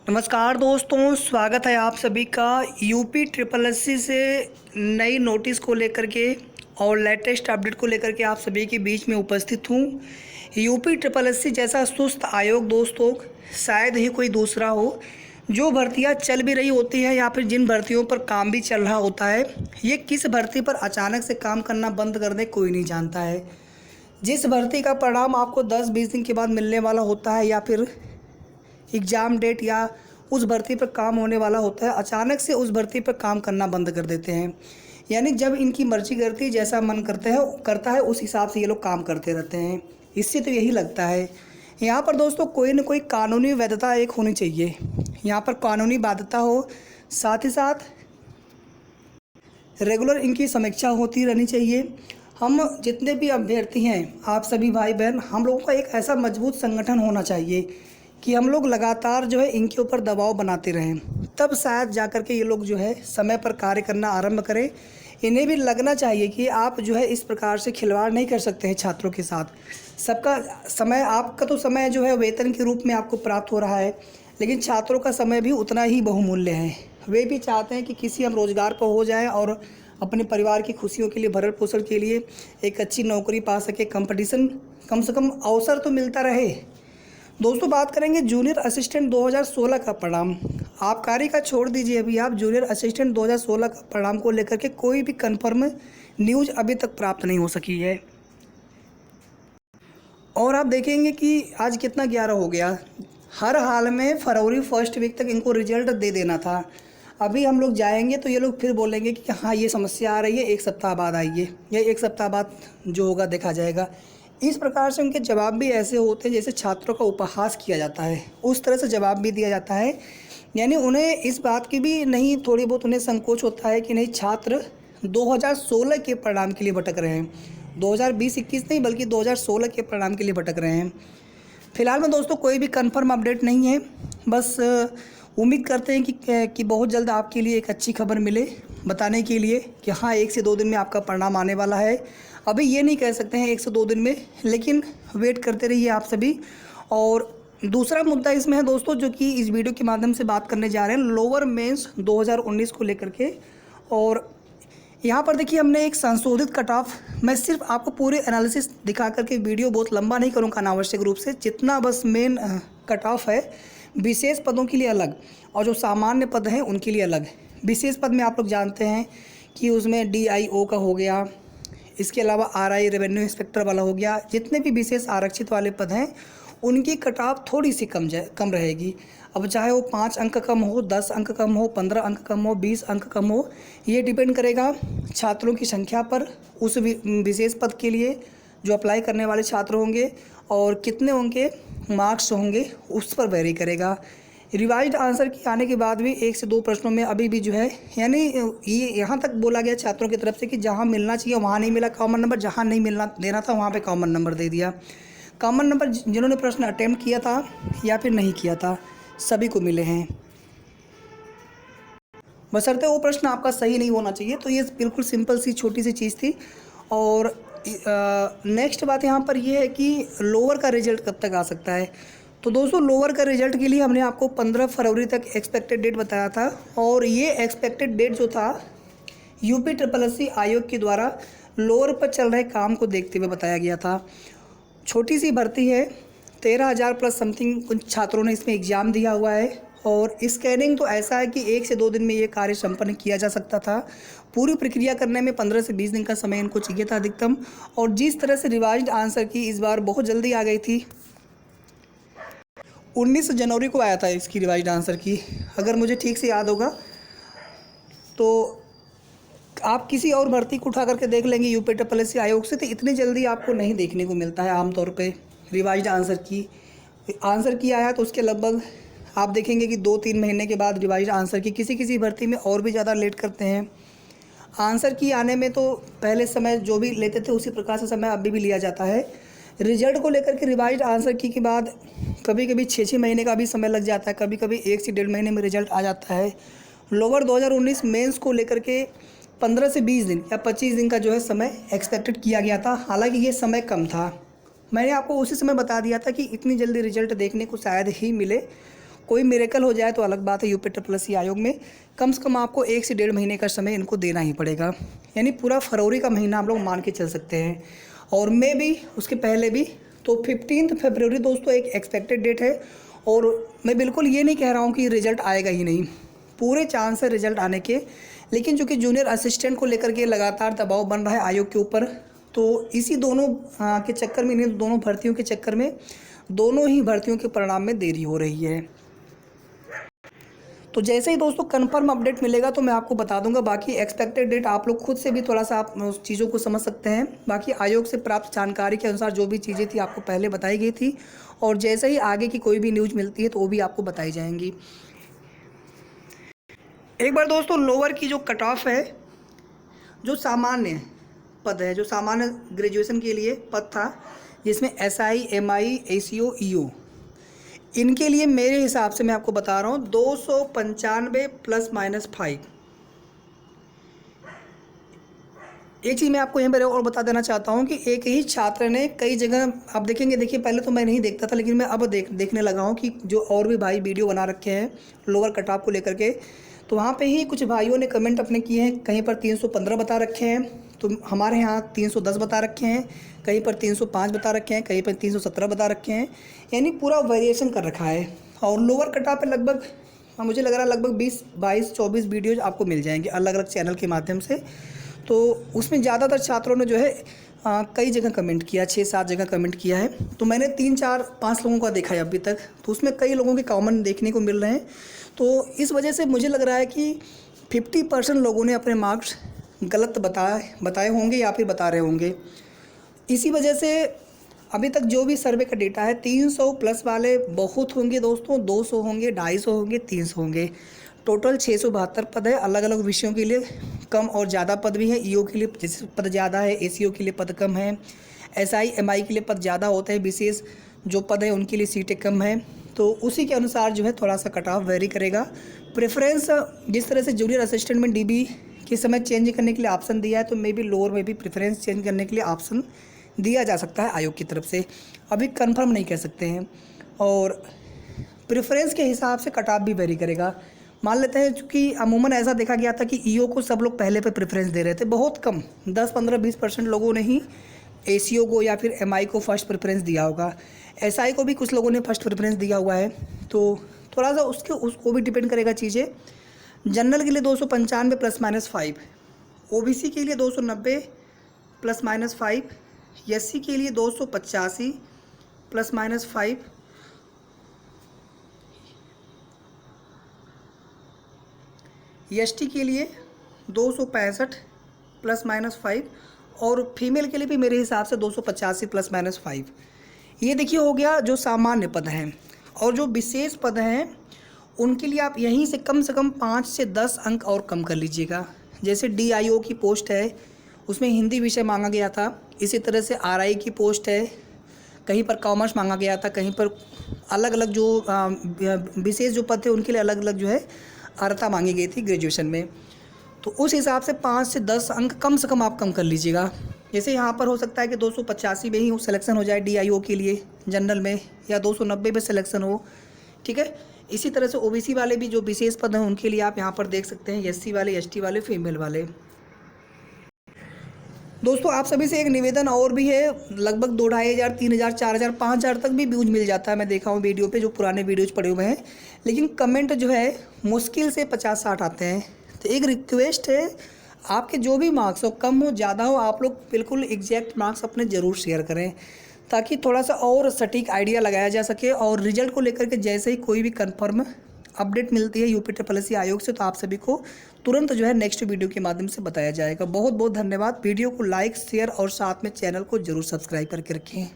नमस्कार दोस्तों, स्वागत है आप सभी का यूपी ट्रिपल एससी से नई नोटिस को लेकर के और लेटेस्ट अपडेट को लेकर के आप सभी के बीच में उपस्थित हूँ। यूपी ट्रिपल एससी जैसा सुस्त आयोग दोस्तों शायद ही कोई दूसरा हो। जो भर्तियां चल भी रही होती है या फिर जिन भर्तियों पर काम भी चल रहा होता है, ये किस भर्ती पर अचानक से काम करना बंद कर दे कोई नहीं जानता है। जिस भर्ती का परिणाम आपको 10-20 दिन के बाद मिलने वाला होता है या फिर एग्ज़ाम डेट या उस भर्ती पर काम होने वाला होता है, अचानक से उस भर्ती पर काम करना बंद कर देते हैं। यानी जब इनकी मर्जी करती है, जैसा मन करता है उस हिसाब से ये लोग काम करते रहते हैं। इससे तो यही लगता है यहाँ पर दोस्तों कोई न कोई कानूनी वैधता एक होनी चाहिए। यहाँ पर कानूनी बाध्यता हो, साथ ही साथ रेगुलर इनकी समीक्षा होती रहनी चाहिए। हम जितने भी अभ्यर्थी हैं, आप सभी भाई बहन, हम लोगों का एक ऐसा मजबूत संगठन होना चाहिए कि हम लोग लगातार जो है इनके ऊपर दबाव बनाते रहें, तब शायद जाकर के ये लोग जो है समय पर कार्य करना आरंभ करें। इन्हें भी लगना चाहिए कि आप जो है इस प्रकार से खिलवाड़ नहीं कर सकते हैं छात्रों के साथ। सबका समय, आपका तो समय जो है वेतन के रूप में आपको प्राप्त हो रहा है, लेकिन छात्रों का समय भी उतना ही बहुमूल्य है। वे भी चाहते हैं कि किसी हम रोज़गार पर हो जाएं और अपने परिवार की खुशियों के लिए, भरण पोषण के लिए एक अच्छी नौकरी पा सके। कंपटीशन कम से कम अवसर तो मिलता रहे। दोस्तों बात करेंगे जूनियर असिस्टेंट 2016 का परिणाम। आबकारी का छोड़ दीजिए, अभी आप जूनियर असिस्टेंट 2016 का परिणाम को लेकर के कोई भी कंफर्म न्यूज़ अभी तक प्राप्त नहीं हो सकी है। और आप देखेंगे कि आज कितना 11 हो गया। हर हाल में फरवरी फर्स्ट वीक तक इनको रिजल्ट दे देना था। अभी हम लोग जाएंगे तो ये लोग फिर बोलेंगे कि हाँ ये समस्या आ रही है, 1 सप्ताह बाद आइए, या 1 सप्ताह बाद जो होगा देखा जाएगा। इस प्रकार से उनके जवाब भी ऐसे होते हैं जैसे छात्रों का उपहास किया जाता है, उस तरह से जवाब भी दिया जाता है। यानी उन्हें इस बात की भी नहीं, थोड़ी बहुत उन्हें संकोच होता है कि नहीं, छात्र 2016 के परिणाम के लिए भटक रहे हैं। 2020-21 नहीं बल्कि 2016 के परिणाम के लिए भटक रहे हैं। फिलहाल में दोस्तों कोई भी कंफर्म अपडेट नहीं है, बस उम्मीद करते हैं कि बहुत जल्द आपके लिए एक अच्छी खबर मिले, बताने के लिए कि हाँ 1 से 2 दिन में आपका परिणाम आने वाला है। अभी ये नहीं कह सकते हैं 1 से 2 दिन में, लेकिन वेट करते रहिए आप सभी। और दूसरा मुद्दा इसमें है दोस्तों, जो कि इस वीडियो के माध्यम से बात करने जा रहे हैं, लोअर मेंस 2019 को लेकर के। और यहाँ पर देखिए हमने एक संशोधित कट ऑफ, मैं सिर्फ आपको पूरे एनालिसिस दिखा करके वीडियो बहुत लंबा नहीं करूँगा अनावश्यक रूप से, जितना बस मेन कट ऑफ है विशेष पदों के लिए अलग और जो सामान्य पद हैं उनके लिए अलग। विशेष पद में आप लोग जानते हैं कि उसमें DIO का हो गया, इसके अलावा RI रेवेन्यू इंस्पेक्टर वाला हो गया। जितने भी विशेष आरक्षित वाले पद हैं उनकी कट ऑफ थोड़ी सी कम रहेगी। अब चाहे वो 5 अंक कम हो, 10 अंक कम हो, 15 अंक कम हो, 20 अंक कम हो, ये डिपेंड करेगा छात्रों की संख्या पर। उस विशेष पद के लिए जो अप्लाई करने वाले छात्र होंगे और कितने उनके मार्क्स होंगे उस पर वेरी करेगा। रिवाइज्ड आंसर की आने के बाद भी 1 से 2 प्रश्नों में अभी भी जो है, यानी ये यहाँ तक बोला गया छात्रों की तरफ से कि जहाँ मिलना चाहिए वहाँ नहीं मिला कॉमन नंबर, जहाँ नहीं मिलना देना था वहाँ पे कॉमन नंबर दे दिया। कॉमन नंबर जिन्होंने प्रश्न अटेम्प्ट किया था या फिर नहीं किया था, सभी को मिले हैं, बशर्ते वो प्रश्न आपका सही नहीं होना चाहिए। तो ये बिल्कुल सिंपल सी छोटी सी चीज़ थी। और नेक्स्ट बात यहाँ पर ये है कि लोअर का रिजल्ट कब तक आ सकता है। तो दोस्तों लोअर का रिजल्ट के लिए हमने आपको 15 फरवरी तक एक्सपेक्टेड डेट बताया था, और ये एक्सपेक्टेड डेट जो था यूपी ट्रिपल एससी आयोग के द्वारा लोअर पर चल रहे काम को देखते हुए बताया गया था। छोटी सी भर्ती है, 13,000 प्लस समथिंग कुछ छात्रों ने इसमें एग्ज़ाम दिया हुआ है। और स्कैनिंग तो ऐसा है कि 1 से 2 दिन में ये कार्य संपन्न किया जा सकता था। पूरी प्रक्रिया करने में 15 से 20 दिन का समय इनको चाहिए था अधिकतम। और जिस तरह से रिवाइज्ड आंसर की इस बार बहुत जल्दी आ गई थी, 19 जनवरी को आया था इसकी रिवाइज्ड आंसर की, अगर मुझे ठीक से याद होगा। तो आप किसी और भर्ती को उठा करके देख लेंगे यूपी ट्रिपल एससी आयोग से, तो इतनी जल्दी आपको नहीं देखने को मिलता है आमतौर पे रिवाइज्ड आंसर की आया तो उसके लगभग आप देखेंगे कि 2-3 महीने के बाद रिवाइज्ड आंसर की, किसी भर्ती में और भी ज़्यादा लेट करते हैं। आंसर की आने में तो पहले समय जो भी लेते थे उसी प्रकार से समय अभी भी लिया जाता है। रिजल्ट को लेकर के रिवाइज्ड आंसर की के बाद कभी कभी 6-6 महीने का भी समय लग जाता है, कभी कभी 1 से 1.5 महीने में रिजल्ट आ जाता है। लोअर 2019 मेंस को लेकर के 15 से 20 दिन या 25 दिन का जो है समय एक्सपेक्टेड किया गया था, हालांकि ये समय कम था। मैंने आपको उसी समय बता दिया था कि इतनी जल्दी रिजल्ट देखने को शायद ही मिले। कोई मिरेकल हो जाए तो अलग बात है, यूपी ट्रिपल आयोग में कम से कम आपको 1 से 1.5 महीने का समय इनको देना ही पड़ेगा, यानी पूरा फरवरी का महीना आप लोग मान के चल सकते हैं, और मे भी उसके पहले भी। तो 15 फरवरी दोस्तों एक एक्सपेक्टेड डेट है, और मैं बिल्कुल ये नहीं कह रहा हूँ कि रिजल्ट आएगा ही नहीं, पूरे चांस है रिजल्ट आने के, लेकिन चूँकि जूनियर असिस्टेंट को लेकर के लगातार दबाव बन रहा है आयोग के ऊपर, तो इसी दोनों के चक्कर में, इन दोनों भर्तियों के चक्कर में दोनों ही भर्तियों के परिणाम में देरी हो रही है। तो जैसे ही दोस्तों कंफर्म अपडेट मिलेगा तो मैं आपको बता दूंगा। बाकी एक्सपेक्टेड डेट आप लोग खुद से भी थोड़ा सा आप उस चीज़ों को समझ सकते हैं। बाकी आयोग से प्राप्त जानकारी के अनुसार जो भी चीज़ें थी आपको पहले बताई गई थी, और जैसे ही आगे की कोई भी न्यूज़ मिलती है तो वो भी आपको बताई जाएंगी। एक बार दोस्तों लोअर की जो कट ऑफ है, जो सामान्य पद है, जो सामान्य ग्रेजुएशन के लिए पद था, जिसमें SI, MI, ACO, EO, इनके लिए मेरे हिसाब से मैं आपको बता रहा हूँ 295 ±5। एक चीज़ मैं आपको यहाँ पर और बता देना चाहता हूँ कि एक ही छात्र ने कई जगह, आप देखेंगे, देखिए पहले तो मैं नहीं देखता था, लेकिन मैं अब देखने लगा हूँ कि जो और भी भाई वीडियो बना रखे हैं लोअर कट ऑफ को लेकर के, तो वहाँ पे ही कुछ भाइयों ने कमेंट अपने किए हैं, कहीं पर 315 बता रखे हैं, तो हमारे यहाँ 310 बता रखे हैं, कहीं पर 305 बता रखे हैं, कहीं पर 317 बता रखे हैं, यानी पूरा वेरिएशन कर रखा है। और लोअर कट ऑफ पे लगभग मुझे लग रहा है लगभग 20, 22, 24 वीडियोज़ आपको मिल जाएंगे अलग अलग चैनल के माध्यम से। तो उसमें ज़्यादातर छात्रों ने जो है कई जगह कमेंट किया, 6-7 जगह कमेंट किया है, तो मैंने 3, 4, 5 लोगों का देखा है अभी तक, तो उसमें कई लोगों के कॉमन देखने को मिल रहे हैं। तो इस वजह से मुझे लग रहा है कि 50% लोगों ने अपने मार्क्स गलत बताए होंगे या फिर बता रहे होंगे। इसी वजह से अभी तक जो भी सर्वे का डेटा है, 300 प्लस वाले बहुत होंगे दोस्तों, 200 होंगे, 250 होंगे, 300 होंगे, टोटल 672 पद है। अलग अलग विषयों के लिए कम और ज़्यादा पद भी है। EO के लिए जैसे पद ज़्यादा है, ACO के लिए पद कम है, SI, MI के लिए पद ज़्यादा होते हैं, BCS जो पद है उनके लिए सीटें कम है। तो उसी के अनुसार जो है थोड़ा सा कट ऑफ वेरी करेगा। प्रेफरेंस जिस तरह से जूनियर असिस्टेंट में DB के समय चेंज करने के लिए ऑप्शन दिया है, तो मे बी लोअर में भी प्रेफरेंस चेंज करने के लिए ऑप्शन दिया जा सकता है आयोग की तरफ से, अभी कंफर्म नहीं कह सकते हैं। और प्रेफरेंस के हिसाब से कट ऑफ भी वेरी करेगा। मान लेते हैं, चूँकि अमूमन ऐसा देखा गया था कि EO को सब लोग पहले पे प्रेफरेंस दे रहे थे, बहुत कम 10, 15, 20% लोगों ने ही ACO को या फिर MI को फर्स्ट प्रेफरेंस दिया होगा। SI को भी कुछ लोगों ने फर्स्ट प्रेफरेंस दिया हुआ है, तो थोड़ा सा उसको भी डिपेंड करेगा चीज़ें। जनरल के लिए 295 ±5, OBC के लिए 290 ±5, SC के लिए 285 ±5, ST के लिए 265 ±5, और फीमेल के लिए भी मेरे हिसाब से 285 ±5। ये देखिए हो गया जो सामान्य पद हैं। और जो विशेष पद हैं उनके लिए आप यहीं से कम 5 से 10 अंक और कम कर लीजिएगा। जैसे DIO की पोस्ट है, उसमें हिंदी विषय मांगा गया था। इसी तरह से RI की पोस्ट है, कहीं पर कॉमर्स मांगा गया था, कहीं पर अलग अलग जो विशेष जो पद थे उनके लिए अलग अलग जो है अर्हता मांगी गई थी ग्रेजुएशन में। तो उस हिसाब से 5 से 10 अंक कम से कम आप कम कर लीजिएगा। जैसे यहाँ पर हो सकता है कि 285 में ही सिलेक्शन हो जाए DIO के लिए जनरल में, या 290 पे सिलेक्शन हो, ठीक है। इसी तरह से OBC वाले भी जो विशेष पद हैं उनके लिए आप यहाँ पर देख सकते हैं, SC वाले, ST वाले, फीमेल वाले। दोस्तों आप सभी से एक निवेदन और भी है, लगभग 2,500, 3,000, 4,000, 5,000 तक भी व्यूज मिल जाता है, मैं देखा हूँ वीडियो पे, जो पुराने वीडियोज पड़े हुए हैं, लेकिन कमेंट जो है मुश्किल से 50-60 आते हैं। तो एक रिक्वेस्ट है, आपके जो भी मार्क्स हो, कम हो ज़्यादा हो, आप लोग बिल्कुल एग्जैक्ट मार्क्स अपने ज़रूर शेयर करें, ताकि थोड़ा सा और सटीक आइडिया लगाया जा सके। और रिजल्ट को लेकर के जैसे ही कोई भी कंफर्म अपडेट मिलती है यूपी ट्रिपल एस सी आयोग से, तो आप सभी को तुरंत जो है नेक्स्ट वीडियो के माध्यम से बताया जाएगा। बहुत बहुत धन्यवाद। वीडियो को लाइक, शेयर और साथ में चैनल को जरूर सब्सक्राइब करके रखें।